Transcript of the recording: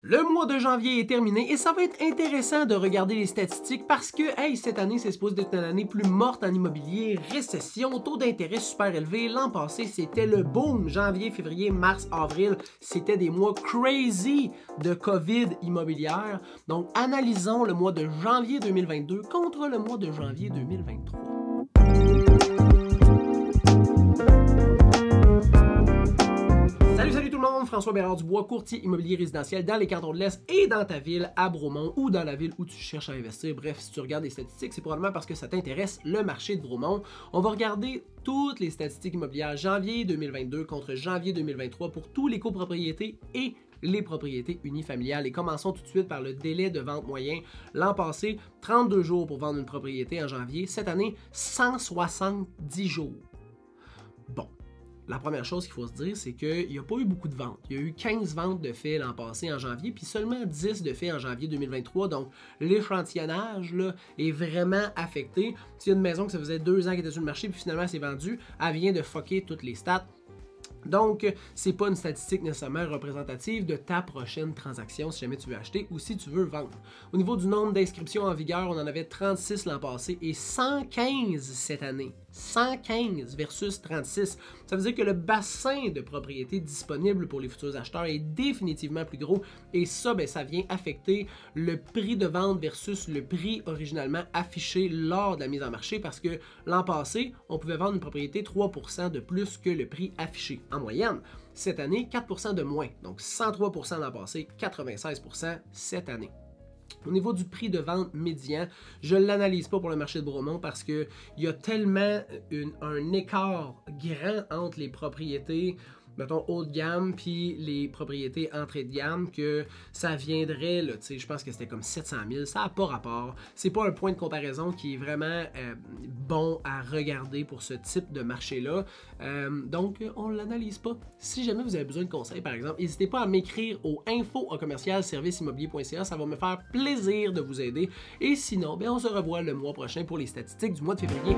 Le mois de janvier est terminé et ça va être intéressant de regarder les statistiques parce que, hey, cette année, c'est supposé être une année plus morte en immobilier, récession, taux d'intérêt super élevé. L'an passé, c'était le boom. Janvier, février, mars, avril, c'était des mois crazy de COVID immobilière. Donc, analysons le mois de janvier 2022 contre le mois de janvier 2023. Salut tout le monde, François Bérard-Dubois, courtier immobilier résidentiel dans les cantons de l'Est et dans ta ville à Bromont ou dans la ville où tu cherches à investir. Bref, si tu regardes les statistiques, c'est probablement parce que ça t'intéresse le marché de Bromont. On va regarder toutes les statistiques immobilières janvier 2022 contre janvier 2023 pour tous les copropriétés et les propriétés unifamiliales. Et commençons tout de suite par le délai de vente moyen. L'an passé, 32 jours pour vendre une propriété en janvier. Cette année, 170 jours. Bon. La première chose qu'il faut se dire, c'est qu'il n'y a pas eu beaucoup de ventes. Il y a eu 15 ventes de faits l'an passé en janvier, puis seulement 10 de faits en janvier 2023. Donc, l'échantillonnage là, est vraiment affecté. S'il y a une maison que ça faisait 2 ans qu'elle était sur le marché, puis finalement, c'est vendu, elle vient de fucker toutes les stats. Donc, c'est pas une statistique nécessairement représentative de ta prochaine transaction si jamais tu veux acheter ou si tu veux vendre. Au niveau du nombre d'inscriptions en vigueur, on en avait 36 l'an passé et 115 cette année. 115 versus 36. Ça veut dire que le bassin de propriétés disponible pour les futurs acheteurs est définitivement plus gros et ça, ben, ça vient affecter le prix de vente versus le prix originalement affiché lors de la mise en marché parce que l'an passé, on pouvait vendre une propriété 3% de plus que le prix affiché en moyenne. Cette année, 4% de moins. Donc 103% l'an passé, 96% cette année. Au niveau du prix de vente médian, je ne l'analyse pas pour le marché de Bromont parce qu'il y a tellement un écart grand entre les propriétés, mettons, haut de gamme, puis les propriétés entrée de gamme, que ça viendrait, là, tu sais, je pense que c'était comme 700 000, ça n'a pas rapport. C'est pas un point de comparaison qui est vraiment bon à regarder pour ce type de marché-là. Donc, on ne l'analyse pas. Si jamais vous avez besoin de conseils, par exemple, n'hésitez pas à m'écrire au info@serviceimmobilier.ca, ça va me faire plaisir de vous aider. Et sinon, ben, on se revoit le mois prochain pour les statistiques du mois de février.